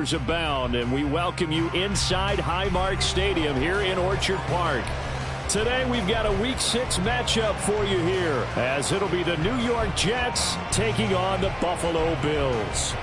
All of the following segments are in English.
rumors abound, and we welcome you inside Highmark Stadium here in Orchard Park. Today we've got a Week 6 matchup for you here, as it'll be the New York Jets taking on the Buffalo Bills.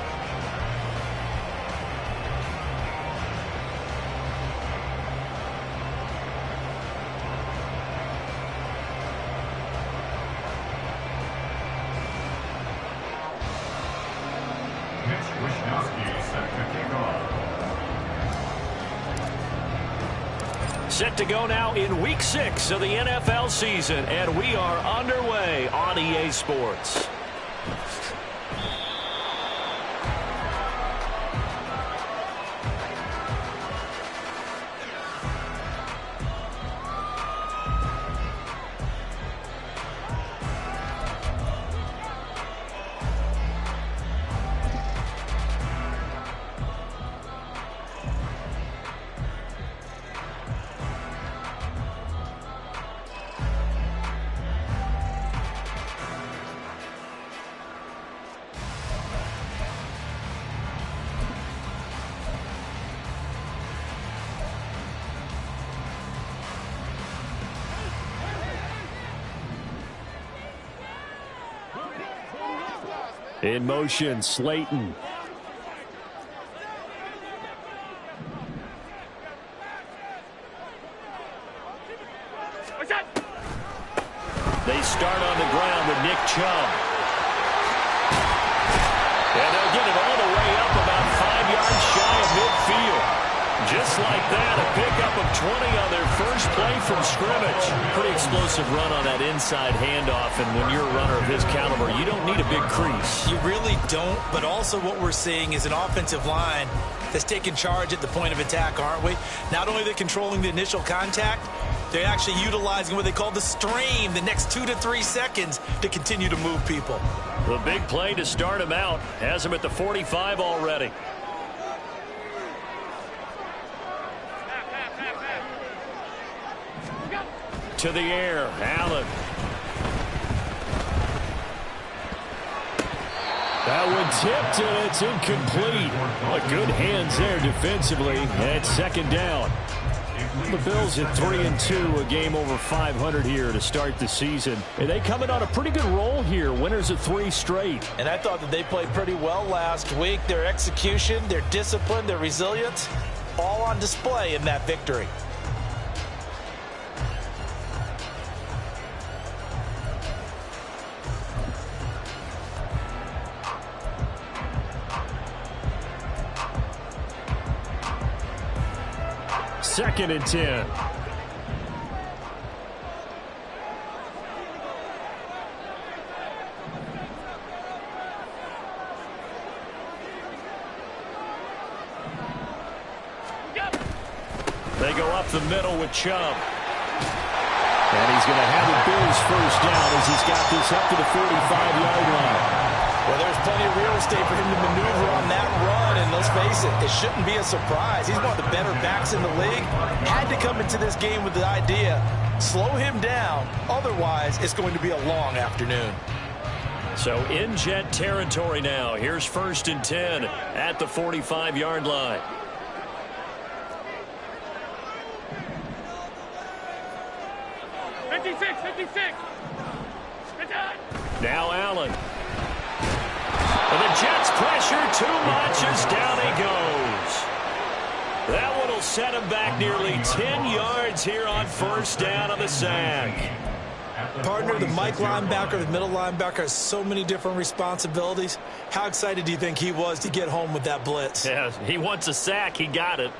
Set to go now in Week 6 of the NFL season, and we are underway on EA Sports. In motion, Slayton. They start on the ground with Nick Chubb. And they'll get it all the way up about 5 yards shy of midfield. Just like that, a pickup of 20 on their first play from scrimmage. Pretty explosive run on that inside handoff, and when you're a runner of his caliber, you don't need a big crease. You really don't, but also what we're seeing is an offensive line that's taking charge at the point of attack, aren't we? Not only are they controlling the initial contact, they're actually utilizing what they call the stream, the next 2 to 3 seconds, to continue to move people. The big play to start him out has him at the 45 already. To the air, Allen. That one tipped, and it's incomplete. But good hands there defensively at second down. The Bills at 3-2, a game over 500 here to start the season. And they coming on a pretty good roll here, winners of 3 straight. And I thought that they played pretty well last week. Their execution, their discipline, their resilience, all on display in that victory. Second and 10. They go up the middle with Chubb. And he's going to have the Bills first down as he's got this up to the 45-yard line. Well, there's plenty of real estate for him to maneuver on that run, and let's face it, it shouldn't be a surprise. He's one of the better backs in the league. Had to come into this game with the idea, slow him down, otherwise it's going to be a long afternoon. So in Jet territory now. Here's first and 10 at the 45-yard line. Now Allen. And the Jets pressure too much as down he goes. That one will set him back nearly 10 yards here on first down on the sack. Partner, the Mike linebacker, the middle linebacker, has so many different responsibilities. How excited do you think he was to get home with that blitz? Yeah, he wants a sack. He got it.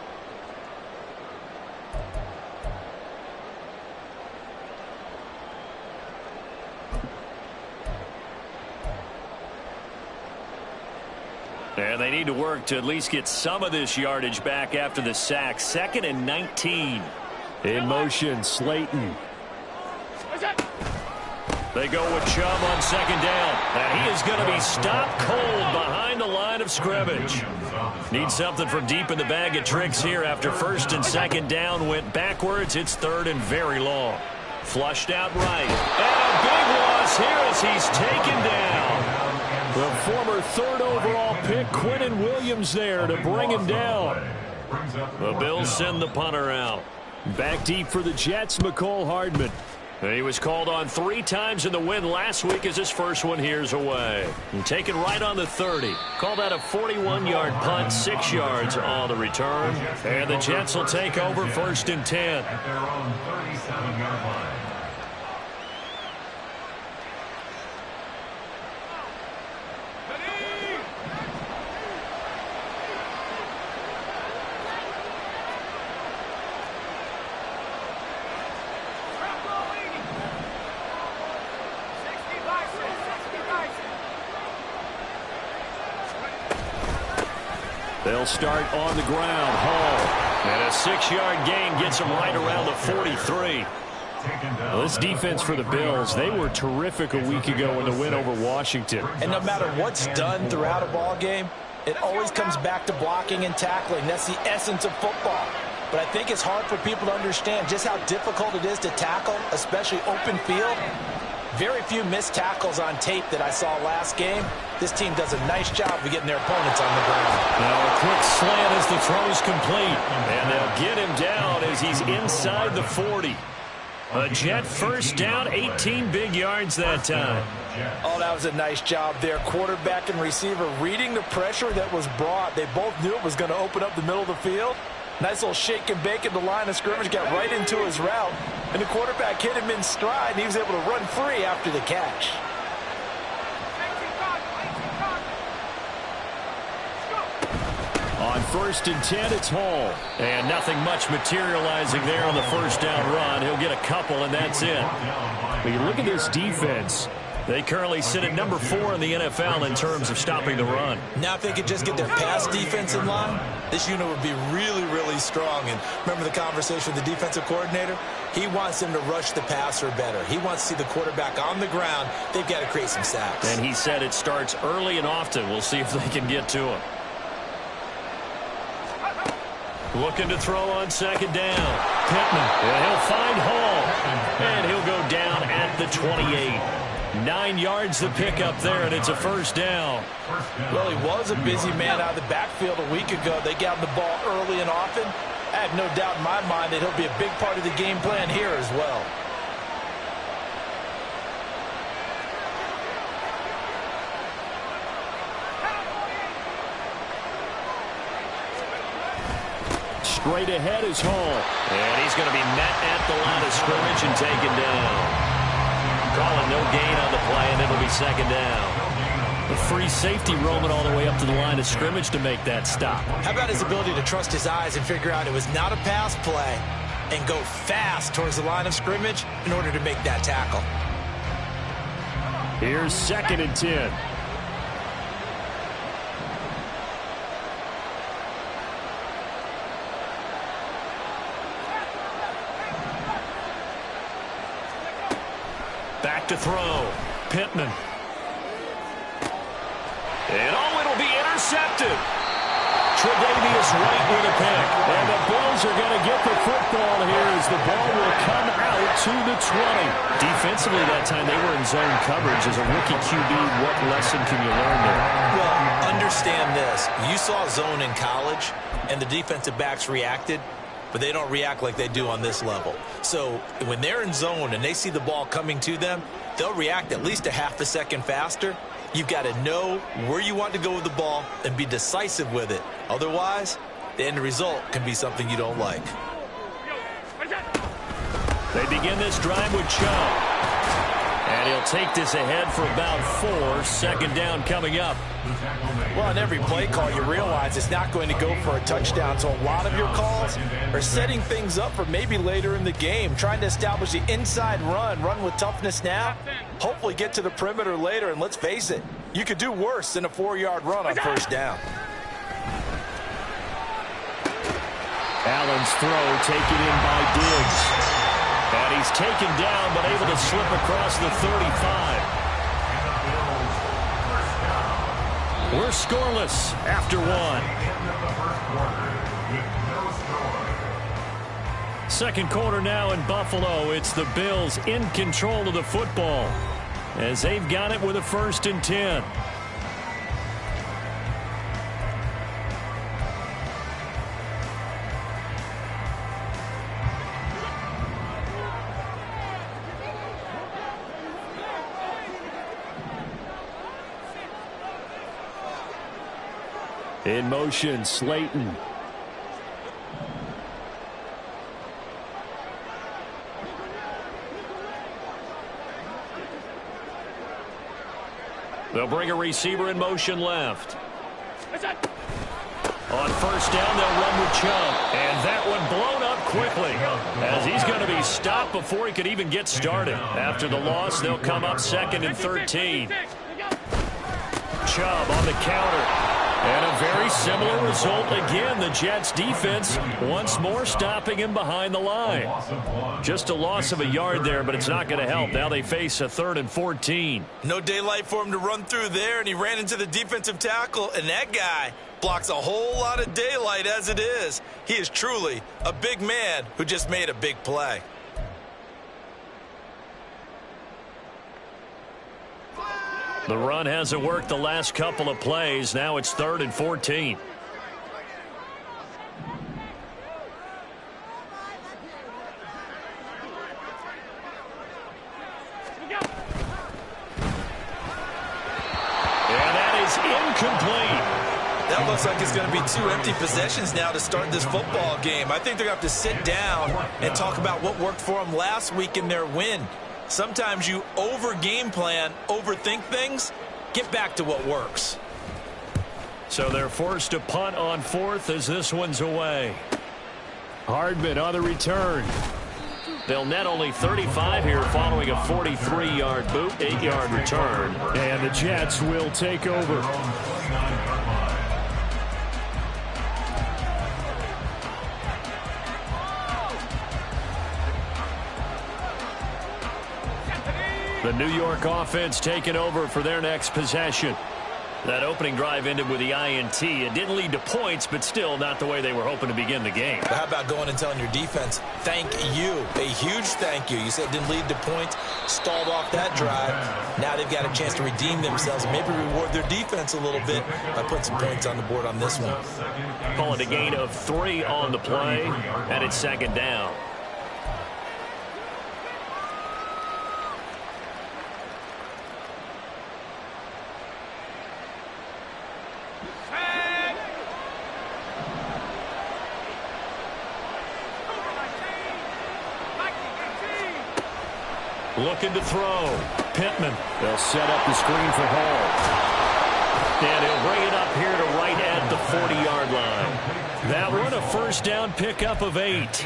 And they need to work to at least get some of this yardage back after the sack. Second and 19. In motion, Slayton. They go with Chubb on second down. And he is going to be stopped cold behind the line of scrimmage. Need something from deep in the bag of tricks here after first and second down went backwards. It's third and very long. Flushed out right. And a big loss here as he's taken down. The former third overall pick, Quentin Williams, there to bring him down. The Bills send the punter out. Back deep for the Jets, McCole Hardman. He was called on 3 times in the win last week as his first one here's away. And taken right on the 30. Call that a 41-yard punt, 6 yards on the return. And the Jets will take over 1st and 10. At their own 37-yard line. They'll start on the ground. Hall. And a 6-yard gain gets them right around the 43. Well, this defense for the Bills, they were terrific a week ago in the win over Washington. And no matter what's done throughout a ball game, it always comes back to blocking and tackling. That's the essence of football. But I think it's hard for people to understand just how difficult it is to tackle, especially open field. Very few missed tackles on tape that I saw last game. This team does a nice job of getting their opponents on the ground. Now a quick slant as the throw's complete. And they'll get him down as he's inside the 40. A Jet first down, 18 big yards that time. Oh, that was a nice job there. Quarterback and receiver reading the pressure that was brought. They both knew it was going to open up the middle of the field. Nice little shake and bake at the line of scrimmage, got right into his route. And the quarterback hit him in stride, and he was able to run free after the catch. On 1st and 10, it's Hall. And nothing much materializing there on the first down run. He'll get a couple, and that's it. When you look at this defense, they currently sit at number 4 in the NFL in terms of stopping the run. Now if they could just get their pass defense in line, this unit would be really, really strong. And remember the conversation with the defensive coordinator? He wants them to rush the passer better. He wants to see the quarterback on the ground. They've got to create some sacks. And he said it starts early and often. We'll see if they can get to him. Looking to throw on 2nd down. Pittman. And he'll find Hall. And he'll go down at the 28. 9 yards the pickup there, and it's a first down. Well, he was a busy man out of the backfield a week ago. They got him the ball early and often. I have no doubt in my mind that he'll be a big part of the game plan here as well. Straight ahead is Hall. And he's going to be met at the line of scrimmage and taken down. Calling no gain on the play, and it'll be 2nd down. The free safety roaming all the way up to the line of scrimmage to make that stop. How about his ability to trust his eyes and figure out it was not a pass play and go fast towards the line of scrimmage in order to make that tackle. Here's 2nd and 10. Back to throw. Pittman. And it'll be intercepted. Tre'Davious White with a pick. And the Bills are going to get the football here as the ball will come out to the 20. Defensively that time they were in zone coverage. As a rookie QB, what lesson can you learn there? Well, understand this. You saw zone in college, and the defensive backs reacted. But they don't react like they do on this level. So when they're in zone and they see the ball coming to them, they'll react at least a half a second faster. You've got to know where you want to go with the ball and be decisive with it. Otherwise, the end result can be something you don't like. They begin this drive with Chubb. And he'll take this ahead for about 4. 2nd down coming up. Well, on every play call, you realize it's not going to go for a touchdown. So a lot of your calls are setting things up for maybe later in the game, trying to establish the inside run with toughness now, hopefully get to the perimeter later. And let's face it, you could do worse than a 4-yard run on 1st down. Allen's throw taken in by Diggs. And he's taken down, but able to slip across the 35. We're scoreless after 1. 2nd quarter now in Buffalo. It's the Bills in control of the football as they've got it with a 1st and 10. In motion, Slayton. They'll bring a receiver in motion left. On first down, they'll run with Chubb. And that one blown up quickly, as he's going to be stopped before he could even get started. After the loss, they'll come up 2nd and 13. Chubb on the counter. And a very similar result again. The Jets defense once more stopping him behind the line. Just a loss of a yard there, but it's not going to help. Now they face a 3rd and 14. No daylight for him to run through there, and he ran into the defensive tackle, and that guy blocks a whole lot of daylight as it is. He is truly a big man who just made a big play. The run hasn't worked the last couple of plays. Now it's 3rd and 14. And that is incomplete. That looks like it's going to be 2 empty possessions now to start this football game. I think they're going to have to sit down and talk about what worked for them last week in their win. Sometimes you over-game plan, overthink things, get back to what works. So they're forced to punt on 4th as this one's away. Hardman on the return. They'll net only 35 here following a 43-yard boot, 8-yard return. And the Jets will take over. The New York offense taking over for their next possession. That opening drive ended with the INT. It didn't lead to points, but still not the way they were hoping to begin the game. But how about going and telling your defense, thank you, a huge thank you. You said it didn't lead to points, stalled off that drive. Now they've got a chance to redeem themselves and maybe reward their defense a little bit by putting some points on the board on this one. Call it a gain of 3 on the play, and it's 2nd down. Looking to throw. Pittman. They'll set up the screen for Hall. And he'll bring it up here to right at the 40-yard line. That one a first down pickup of 8.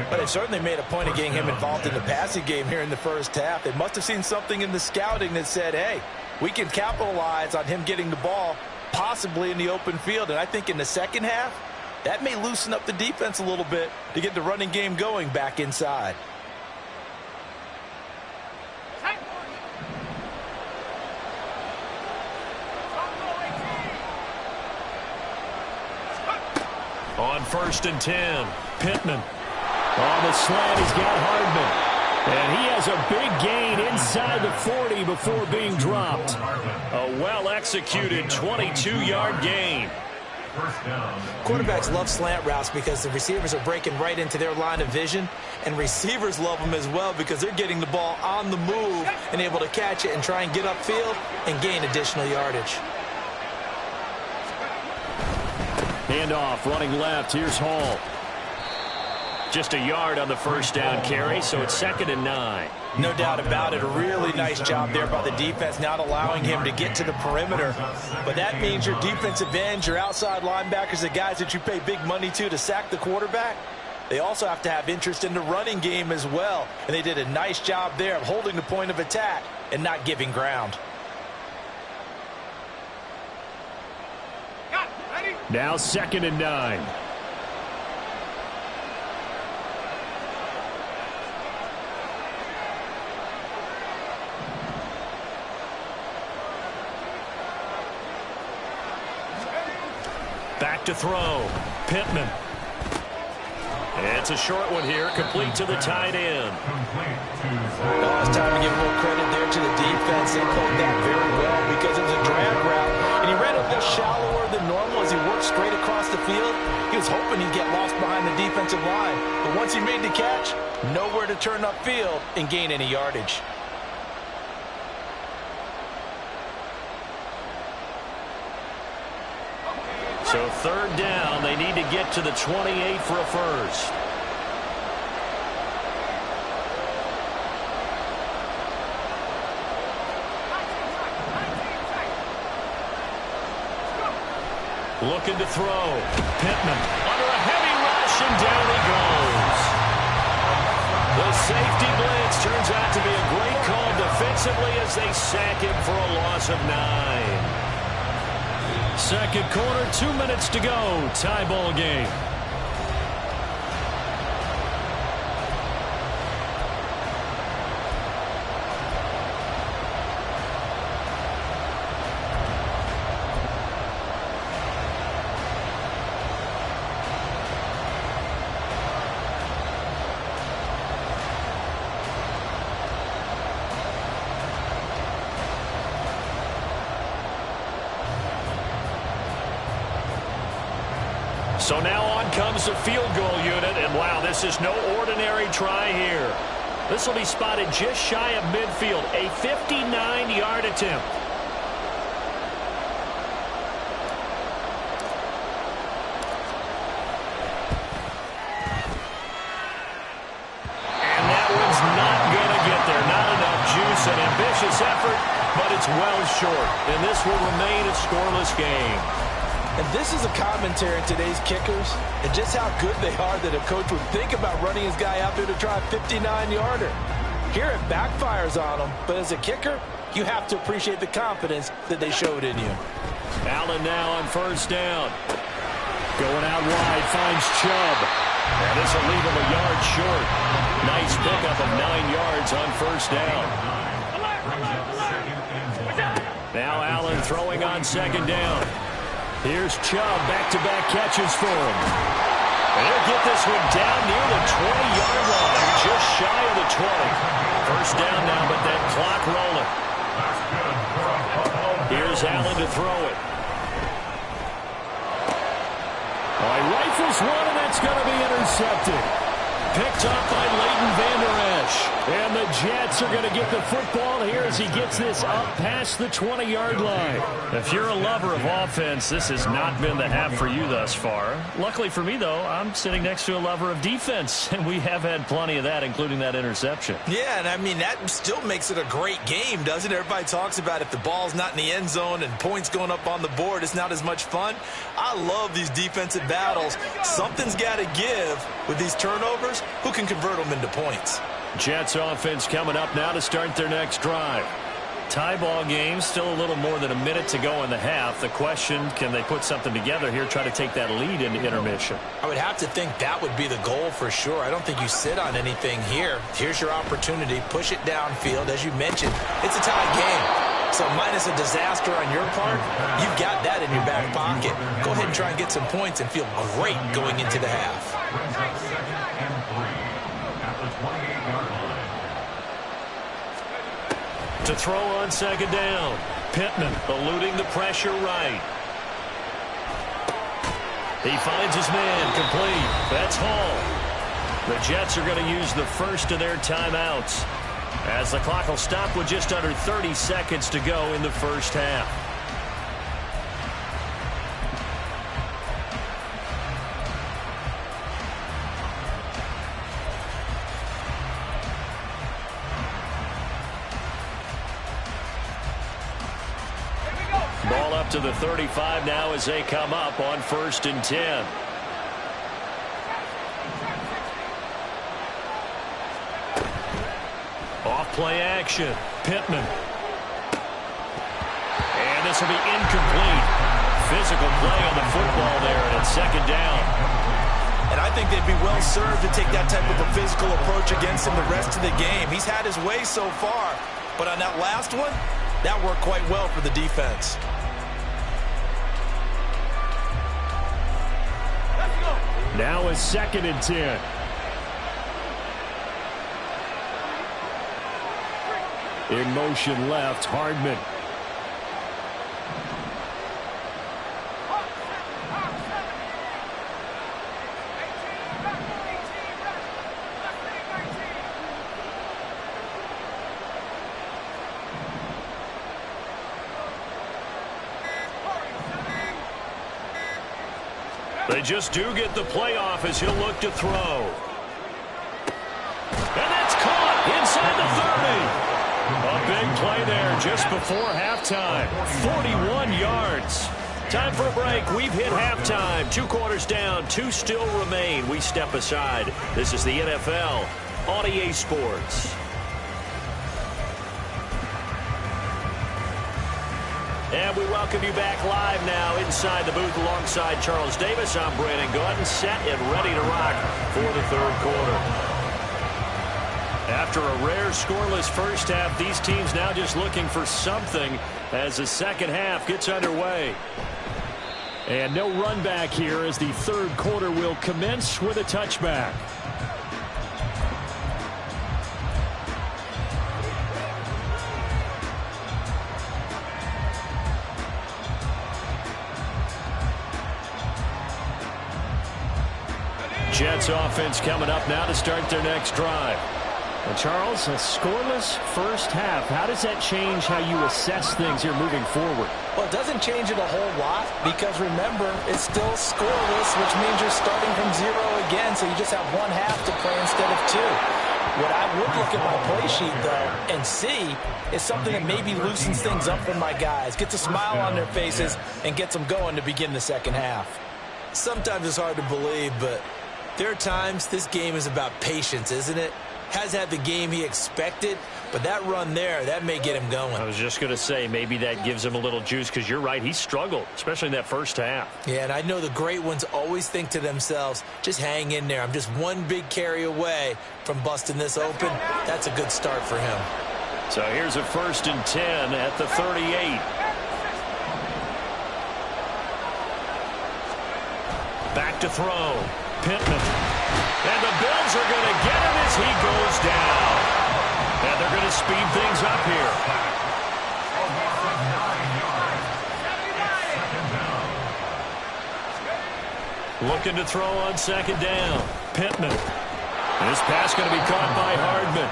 But they certainly made a point of getting him involved in the passing game here in the first half. They must have seen something in the scouting that said, hey, we can capitalize on him getting the ball possibly in the open field. And I think in the second half, that may loosen up the defense a little bit to get the running game going back inside. On 1st and 10, Pittman. On the slant, he's got Hardman. And he has a big gain inside the 40 before being dropped. A well-executed 22-yard gain. Quarterbacks love slant routes because the receivers are breaking right into their line of vision, and receivers love them as well because they're getting the ball on the move and able to catch it and try and get upfield and gain additional yardage. Handoff, running left. Here's Hall. Just a yard on the first down carry, so it's 2nd and 9. No doubt about it. A really nice job there by the defense, not allowing him to get to the perimeter. But that means your defensive ends, your outside linebackers, the guys that you pay big money to sack the quarterback, they also have to have interest in the running game as well. And they did a nice job there of holding the point of attack and not giving ground. Now 2nd and 9. Back to throw. Pittman. It's a short one here, complete to the tight end. Oh, it's time to give a little credit there to the defense. They pulled that very well because it was a drag route, and he ran a little shallower than normal as he worked straight across the field. He was hoping he'd get lost behind the defensive line, but once he made the catch, nowhere to turn upfield and gain any yardage. So third down, they need to get to the 28 for a first. Looking to throw. Pittman under a heavy rush, and down he goes. The safety blitz turns out to be a great call defensively as they sack him for a loss of 9. Second quarter, 2 minutes to go. Tie ball game. So now on comes the field goal unit, and wow, this is no ordinary try here. This will be spotted just shy of midfield, a 59-yard attempt. And that one's not going to get there. Not enough juice, an ambitious effort, but it's well short. And this will remain a scoreless game. And this is a commentary on today's kickers and just how good they are that a coach would think about running his guy out there to try a 59-yarder. Here it backfires on him, but as a kicker, you have to appreciate the confidence that they showed in you. Allen now on first down. Going out wide, finds Chubb. And this will leave him a yard short. Nice pickup of 9 yards on first down. Now Allen throwing on second down. Here's Chubb, back-to-back catches for him. And he'll get this one down near the 20-yard line, just shy of the 20. First down now, but that clock rolling. Here's Allen to throw it. He rifles one, and that's going to be intercepted. Picked up by Leighton Vander Esch. And the Jets are going to get the football here as he gets this up past the 20-yard line. If you're a lover of offense, this has not been the half for you thus far. Luckily for me, though, I'm sitting next to a lover of defense, and we have had plenty of that, including that interception. Yeah, and I mean, that still makes it a great game, doesn't it? Everybody talks about if the ball's not in the end zone and points going up on the board, it's not as much fun. I love these defensive battles. Something's got to give with these turnovers. Who can convert them into points? Jets offense coming up now to start their next drive. Tie ball game, still a little more than a minute to go in the half. The question, can they put something together here, try to take that lead into intermission? I would have to think that would be the goal for sure. I don't think you sit on anything here. Here's your opportunity. Push it downfield. As you mentioned, it's a tie game. So minus a disaster on your part, you've got that in your back pocket. Go ahead and try and get some points and feel great going into the half. To throw on second down. Pittman eluding the pressure right. He finds his man complete. That's Hall. The Jets are going to use the first of their timeouts as the clock will stop with just under 30 seconds to go in the first half. Ball up to the 35 now as they come up on 1st and 10. Off play action. Pittman. And this will be incomplete. Physical play on the football there, and it's second down. And I think they'd be well served to take that type of a physical approach against him the rest of the game. He's had his way so far, but on that last one, that worked quite well for the defense. Now is 2nd and 10. In motion left, Hardman. They just do get the playoff as he'll look to throw. And that's caught inside the 30. A big play there just before halftime. 41 yards. Time for a break. We've hit halftime. 2 quarters down. 2 still remain. We step aside. This is the NFL on EA Sports. And we welcome you back live now inside the booth alongside Charles Davis. I'm Brandon Gordon, set and ready to rock for the third quarter. After a rare scoreless first half, these teams now just looking for something as the second half gets underway. And no run back here as the third quarter will commence with a touchback. Jets offense coming up now to start their next drive. And Charles, a scoreless first half. How does that change how you assess things here moving forward? Well, it doesn't change it a whole lot because, remember, it's still scoreless, which means you're starting from 0 again, so you just have 1 half to play instead of 2. What I would look at my play sheet, though, and see is something that maybe loosens things up for my guys, gets a smile on their faces, and gets them going to begin the second half. Sometimes it's hard to believe, but there are times this game is about patience, isn't it? Has had the game he expected, but that run there, that may get him going. I was just going to say, maybe that gives him a little juice because you're right, he struggled, especially in that first half. Yeah, and I know the great ones always think to themselves, just hang in there. I'm just one big carry away from busting this open. That's a good start for him. So here's a 1st and 10 at the 38. Back to throw. Pittman. And the Bills are going to get him as he goes down. And they're going to speed things up here. Looking to throw on 2nd down. Pittman. And this pass going to be caught by Hardman.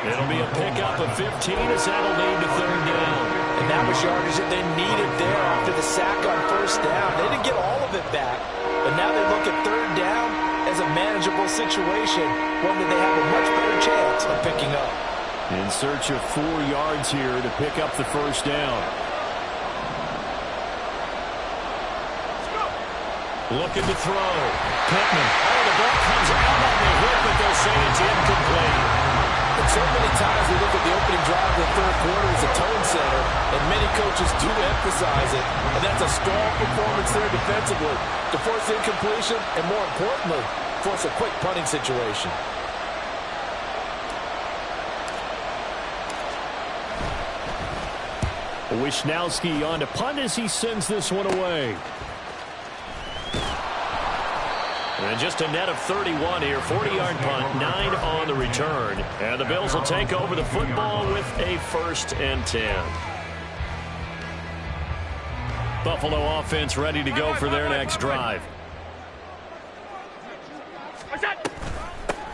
It'll be a pickup of 15 as that'll lead to 3rd down. And that was yardage that they needed there after the sack on 1st down. They didn't get all of it back, but now they look at 3rd down as a manageable situation, one that they have a much better chance of picking up. In search of 4 yards here to pick up the 1st down. Looking to throw. Pittman. Oh, the ball comes out on the hip, but they'll say it's incomplete. And so many times we look at the opening drive of the third quarter as a tone setter, and many coaches do emphasize it. And that's a strong performance there defensively to force incompletion and, more importantly, force a quick punting situation. Wisnowski on to punt as he sends this one away. And just a net of 31 here, 40-yard punt, 9 on the return. And the Bills will take over the football with a 1st and 10. Buffalo offense ready to go for their next drive.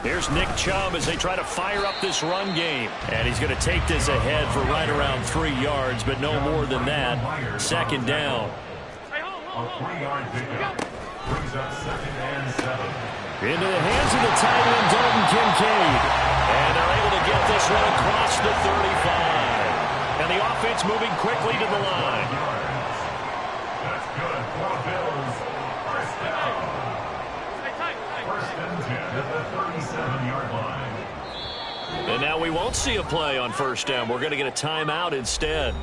Here's Nick Chubb as they try to fire up this run game. And he's going to take this ahead for right around 3 yards, but no more than that. 2nd down. A 3-yard pickup. Brings up 2nd and 7. Into the hands of the tight end, Dalton Kincaid. And they're able to get this one across the 35. And the offense moving quickly to the line. That's good for the Bills. 1st down. 1st and 10 at the 37-yard line. And now we won't see a play on 1st down. We're going to get a timeout instead.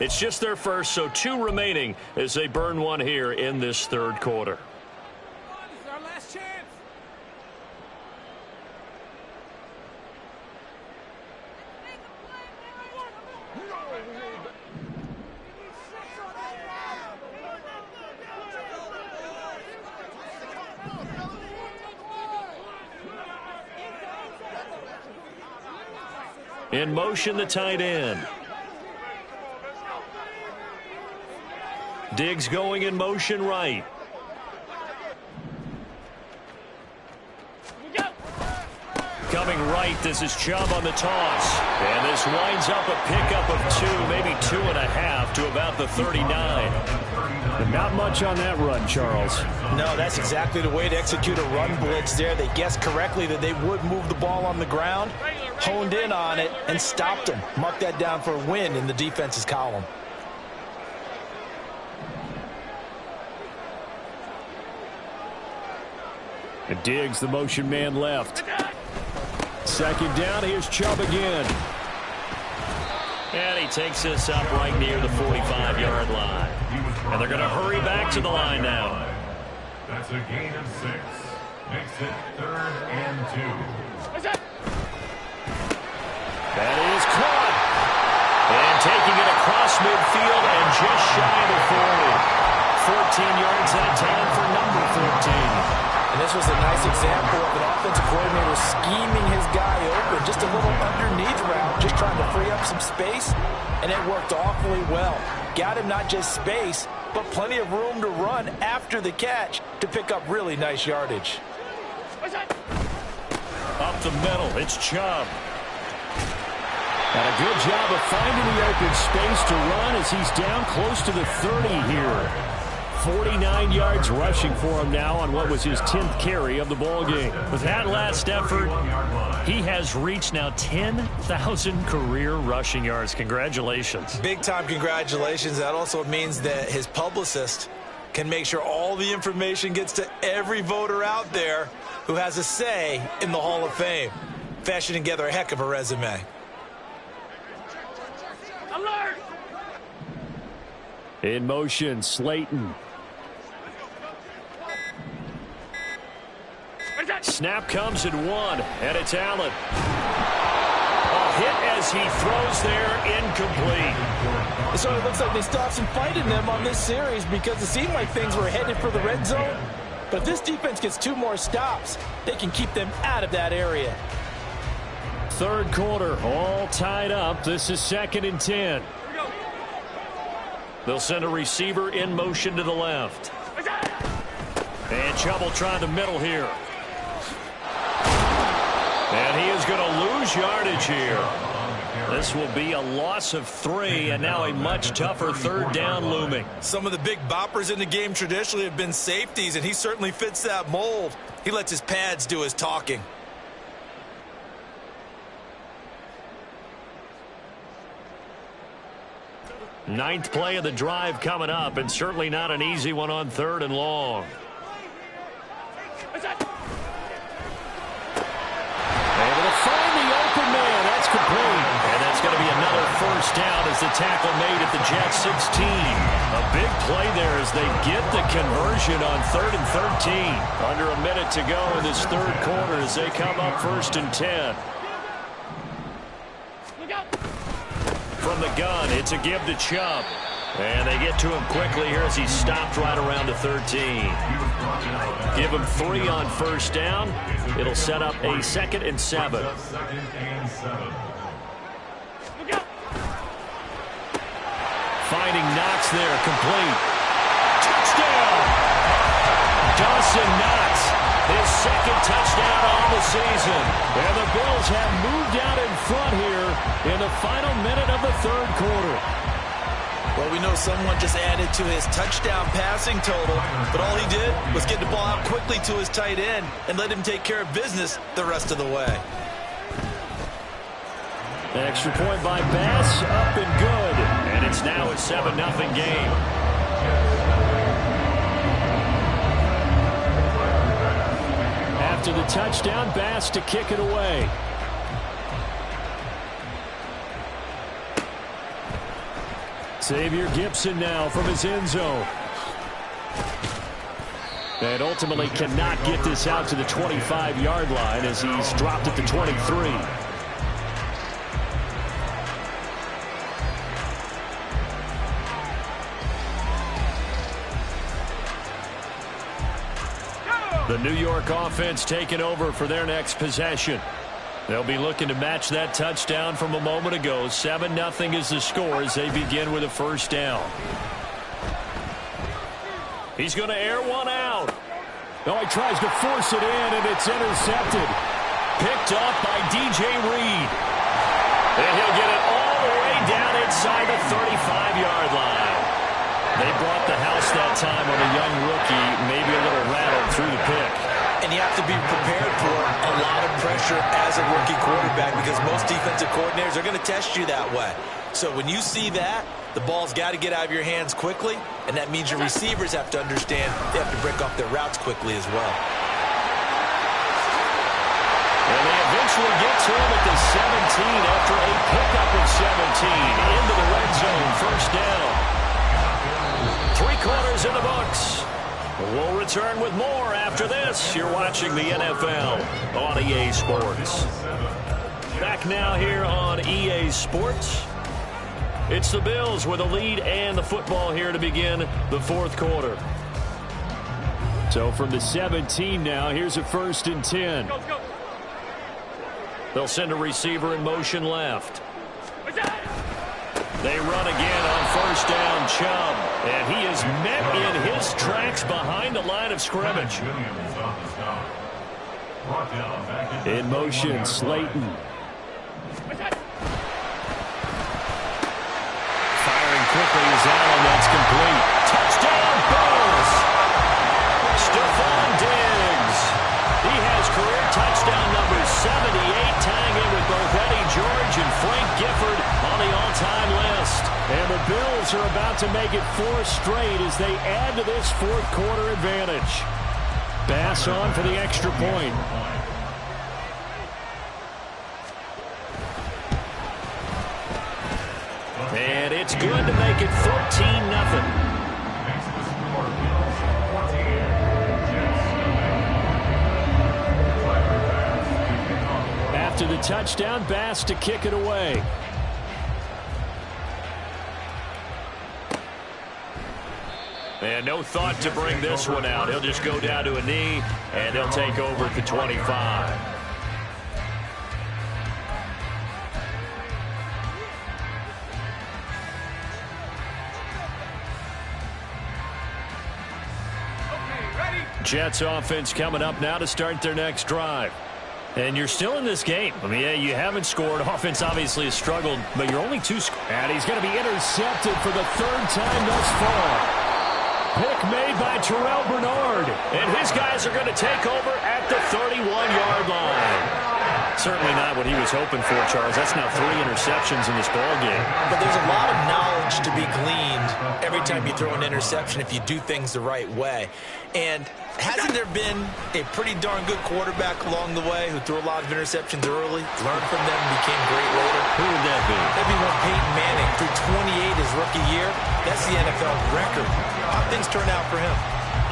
It's just their first, so 2 remaining as they burn one here in this third quarter. This is our last chance. In motion, the tight end. Diggs going in motion right. Coming right, this is Chubb on the toss. And this winds up a pickup of 2, maybe 2.5 to about the 39. The Not much on that run, Charles. No, that's exactly the way to execute a run blitz there. They guessed correctly that they would move the ball on the ground, honed in on it, and stopped them. Mark that down for a win in the defense's column. And Diggs, the motion man left. Second down, here's Chubb again. And he takes this up right near the 45-yard line. And they're going to hurry back to the line now. That's a gain of 6. Makes it 3rd and 2. That is caught. And taking it across midfield and just shy of the 40. 14 yards that time for number 13. And this was a nice example of an offensive coordinator scheming his guy open. Just a little underneath route, just trying to free up some space, and it worked awfully well. Got him not just space, but plenty of room to run after the catch to pick up really nice yardage. Up the middle, it's Chubb. And a good job of finding the open space to run as he's down close to the 30 here. 49 yards rushing for him now on what was his 10th carry of the ball game. With that last effort, he has reached now 10,000 career rushing yards. Congratulations. Big-time congratulations. That also means that his publicist can make sure all the information gets to every voter out there who has a say in the Hall of Fame. Fashioning together a heck of a resume. Alert! In motion, Slayton. Snap comes at 1, and it's Allen. A hit as he throws there, incomplete. So it looks like they still have some fight in them on this series because it seemed like things were headed for the red zone. But if this defense gets 2 more stops, they can keep them out of that area. Third quarter, all tied up. This is 2nd and 10. They'll send a receiver in motion to the left. And Chubb will try the middle here. And he is going to lose yardage here. This will be a loss of 3, and now a much tougher 3rd down looming. Some of the big boppers in the game traditionally have been safeties, and he certainly fits that mold. He lets his pads do his talking. Ninth play of the drive coming up, and certainly not an easy one on 3rd and long. Able to find the open man. That's complete. And that's going to be another 1st down as the tackle made at the Jets 16. A big play there as they get the conversion on 3rd and 13. Under a minute to go in this 3rd quarter as they come up 1st and 10. From the gun, it's a give to Chubb. And they get to him quickly here as he stopped right around the 13. Give him 3 on 1st down. It'll set up a 2nd and 7. Finding Knox there, complete. Touchdown! Dawson Knox, his 2nd touchdown on the season. And the Bills have moved out in front here in the final minute of the 3rd quarter. Well, we know someone just added to his touchdown passing total, but all he did was get the ball out quickly to his tight end and let him take care of business the rest of the way. Extra point by Bass, up and good. And it's now a 7-0 game. After the touchdown, Bass to kick it away. Xavier Gibson now from his end zone. And ultimately cannot get this out to the 25-yard line as he's dropped at the 23. The New York offense taking over for their next possession. They'll be looking to match that touchdown from a moment ago. 7-0 is the score as they begin with a 1st down. He's going to air one out. No, he tries to force it in, and it's intercepted. Picked up by DJ Reed. And he'll get it all the way down inside the 35-yard line. They brought the house that time on a young rookie, maybe a little rattled through the pick. And you have to be prepared for a lot of pressure as a rookie quarterback because most defensive coordinators are going to test you that way. So when you see that, the ball's got to get out of your hands quickly, and that means your receivers have to understand they have to break off their routes quickly as well. And they eventually get to him at the 17 after a pickup of 17 into the red zone, first down. 3 quarters in the books. We'll return with more after this. You're watching the NFL on EA Sports. Back now here on EA Sports. It's the Bills with a lead and the football here to begin the 4th quarter. So from the 17 now, here's a 1st and 10. They'll send a receiver in motion left. They run again on 1st down, Chubb. And he is met in his tracks behind the line of scrimmage. In motion, Slayton. Firing quickly is Allen. That's complete. Touchdown, Bills. Stephon Diggs. He has career touchdown number 78, tying in with both Eddie George and Frank Gifford on the all-time list. And the Bills are about to make it 4 straight as they add to this 4th quarter advantage. Bass on for the extra point. And it's good to make it 14-0. After the touchdown, Bass to kick it away. And no thought to bring this one out. He'll just go down to a knee, and they'll take over at the 25. Jets offense coming up now to start their next drive. And you're still in this game. I mean, yeah, you haven't scored. Offense obviously has struggled, but you're only 2 scores. And he's going to be intercepted for the 3rd time thus far. Pick made by Terrell Bernard. And his guys are going to take over at the 31-yard line. Certainly not what he was hoping for, Charles. That's now 3 interceptions in this ball game. But there's a lot of knowledge to be gleaned every time you throw an interception if you do things the right way. And hasn't there been a pretty darn good quarterback along the way who threw a lot of interceptions early, learned from them, and became great later? Who would that be? That'd be one Peyton Manning threw 28 his rookie year. That's the NFL record. How things turn out for him?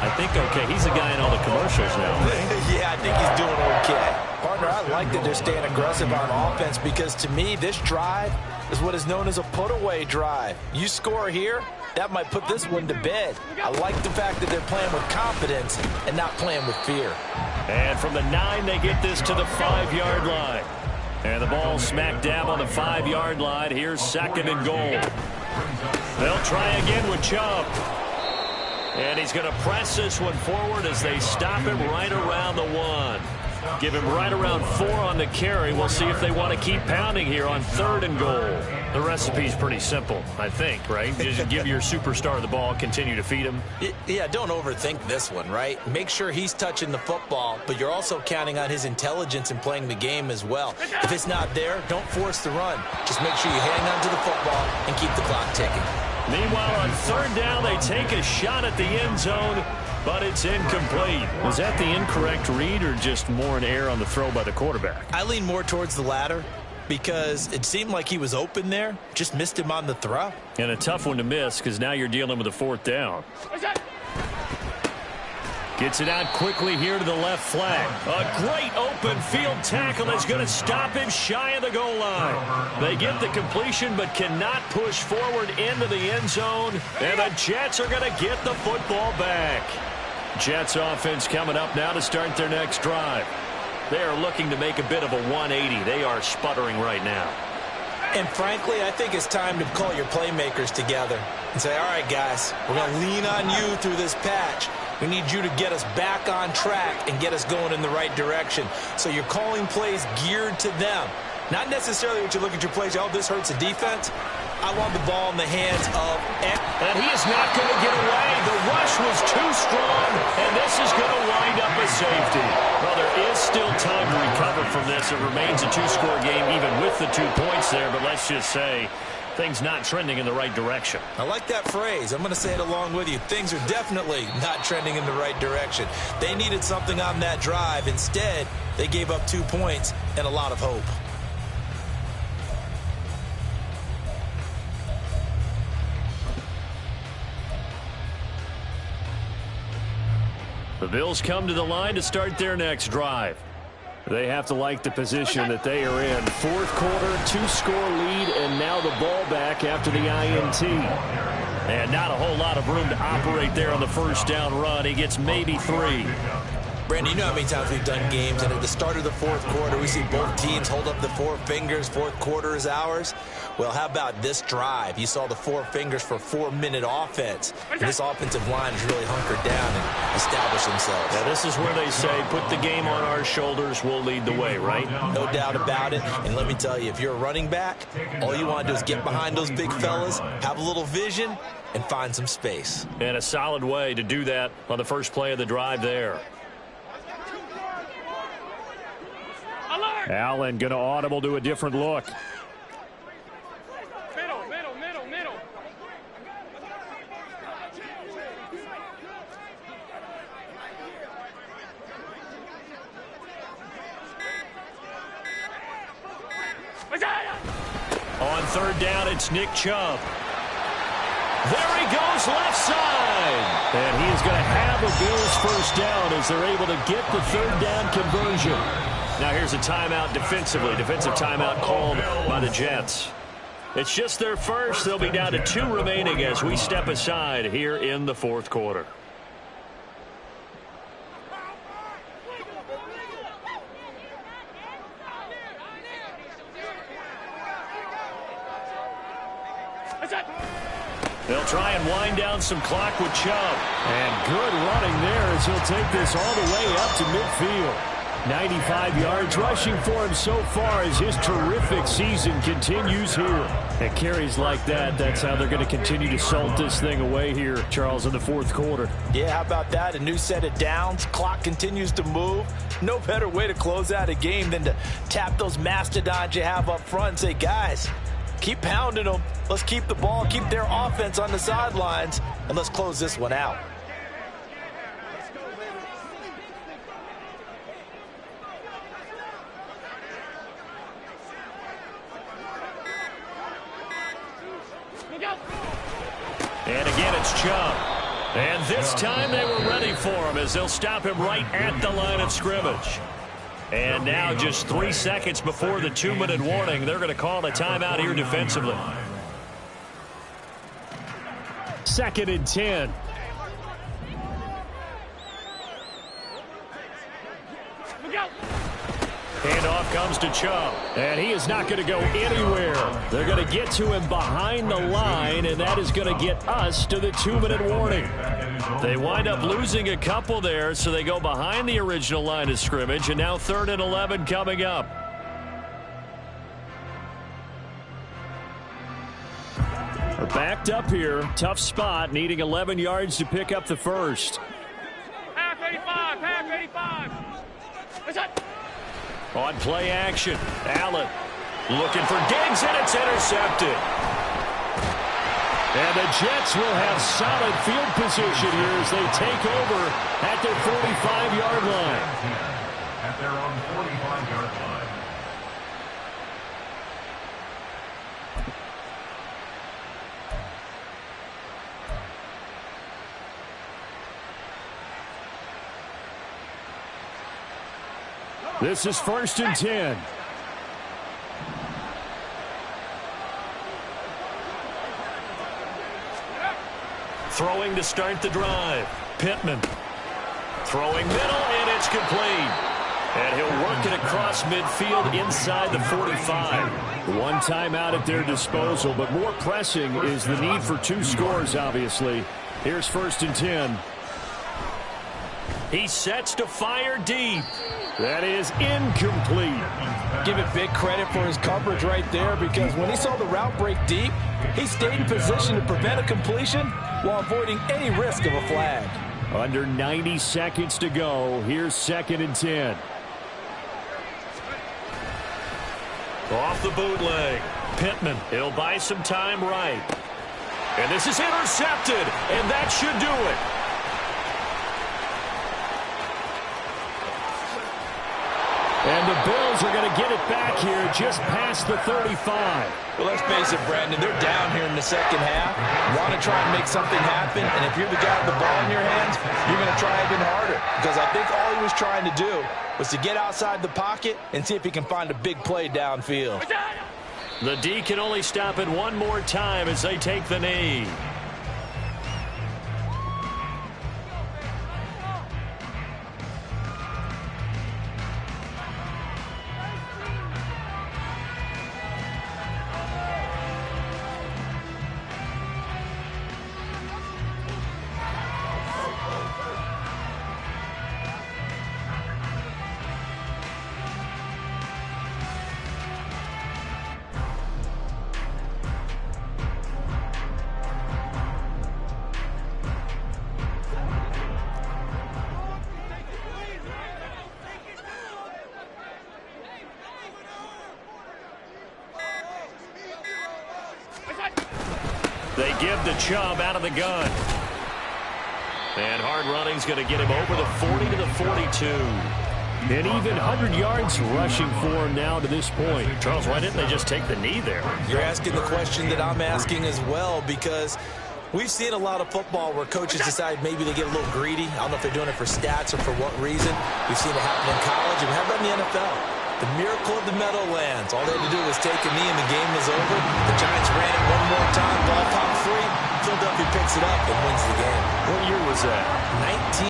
I think okay. He's the guy in all the commercials now, right? Yeah, I think he's doing okay. Partner, I like that they're staying aggressive on offense because to me, this drive is what is known as a put-away drive. You score here, that might put this one to bed. I like the fact that they're playing with confidence and not playing with fear. And from the 9, they get this to the 5-yard line. And the ball smack dab on the 5-yard line. Here's 2nd and goal. They'll try again with Chubb. And he's going to press this one forward as they stop him right around the 1. Give him right around 4 on the carry. We'll see if they want to keep pounding here on 3rd and goal. The recipe's pretty simple, I think, right? Just give your superstar the ball, continue to feed him. Yeah, don't overthink this one, right? Make sure he's touching the football, but you're also counting on his intelligence in playing the game as well. If it's not there, don't force the run. Just make sure you hang on to the football and keep the clock ticking. Meanwhile, on 3rd down, they take a shot at the end zone, but it's incomplete. Was that the incorrect read or just more an error on the throw by the quarterback? I lean more towards the latter because it seemed like he was open there, just missed him on the throw. And a tough one to miss because now you're dealing with a 4th down. Gets it out quickly here to the left flag. A great open field tackle is going to stop him shy of the goal line. They get the completion but cannot push forward into the end zone. And the Jets are going to get the football back. Jets offense coming up now to start their next drive. They are looking to make a bit of a 180. They are sputtering right now. And frankly, I think it's time to call your playmakers together and say, all right, guys, we're going to lean on you through this patch. We need you to get us back on track and get us going in the right direction. So you're calling plays geared to them. Not necessarily what you look at your plays, oh, this hurts the defense. I want the ball in the hands of... And he is not going to get away. The rush was too strong, and this is going to wind up a safety. Well, there is still time to recover from this. It remains a two-score game even with the 2 points there, but let's just say things not trending in the right direction. I like that phrase. I'm going to say it along with you. Things are definitely not trending in the right direction. They needed something on that drive. Instead, they gave up 2 points and a lot of hope. The Bills come to the line to start their next drive. They have to like the position that they are in. Fourth quarter, 2-score lead, and now the ball back after the INT. And not a whole lot of room to operate there on the first down run. He gets maybe 3. Brandon, you know how many times we've done games, and at the start of the fourth quarter, we see both teams hold up the 4 fingers, fourth quarter is ours. Well, how about this drive? You saw the 4 fingers for 4-minute offense. And this offensive line has really hunkered down and established themselves. Yeah, this is where they say, put the game on our shoulders, we'll lead the way, right? No doubt about it. And let me tell you, if you're a running back, all you want to do is get behind those big fellas, have a little vision, and find some space. And a solid way to do that on the first play of the drive there. Allen going to audible to a different look. Middle. On third down, it's Nick Chubb. There he goes, left side. And he is going to have a Bills first down as they're able to get the third down conversion. Now here's a timeout defensively. Defensive timeout called by the Jets. It's just their first. They'll be down to 2 remaining as we step aside here in the fourth quarter. They'll try and wind down some clock with Chubb. And good running there as he'll take this all the way up to midfield. 95 yards rushing for him so far as his terrific season continues here. And carries like that, that's how they're going to continue to salt this thing away here, Charles, in the fourth quarter. Yeah, how about that? A new set of downs. Clock continues to move. No better way to close out a game than to tap those mastodons you have up front and say, guys, keep pounding them. Let's keep the ball, keep their offense on the sidelines, and let's close this one out. And again, it's Chubb. And this time they were ready for him as they'll stop him right at the line of scrimmage. And now just 3 seconds before the 2-minute warning, they're going to call a timeout here defensively. 2nd and 10. Handoff comes to Chubb, and he is not going to go anywhere. They're going to get to him behind the line, and that is going to get us to the 2-minute warning. They wind up losing a couple there, so they go behind the original line of scrimmage, and now 3rd and 11 coming up. We're backed up here. Tough spot, needing 11 yards to pick up the first. Half 85. What's that? On play action, Allen looking for Diggs, and it's intercepted. And the Jets will have solid field position here as they take over at their 45-yard line. At their own 45-yard line. This is 1st and 10. Throwing to start the drive. Pittman. Throwing middle, and it's complete. And he'll work it across midfield inside the 45. One timeout at their disposal, but more pressing is the need for 2 scores, obviously. Here's 1st and 10. He sets to fire deep. That is incomplete. Give it big credit for his coverage right there, because when he saw the route break deep, he stayed in position to prevent a completion while avoiding any risk of a flag. Under 90 seconds to go. Here's 2nd and 10. Off the bootleg. Pittman, he'll buy some time right. And this is intercepted, and that should do it. And the Bills are going to get it back here just past the 35. Well, let's face it, Brandon, they're down here in the second half. Want to try and make something happen, and if you're the guy with the ball in your hands, you're going to try even harder, because I think all he was trying to do was to get outside the pocket and see if he can find a big play downfield. The D can only stop it one more time as they take the knee. They give the Chubb out of the gun. And hard running's going to get him over the 40 to the 42. And even 100 yards rushing for him now to this point. Charles, why didn't they just take the knee there? You're asking the question that I'm asking as well, because we've seen a lot of football where coaches decide maybe they get a little greedy. I don't know if they're doing it for stats or for what reason. We've seen it happen in college, and we have that in the NFL. The miracle of the Meadowlands. All they had to do was take a knee and the game was over. The Giants ran it one more time. Ball popped free. Philadelphia picks it up and wins the game. What year was that? 19.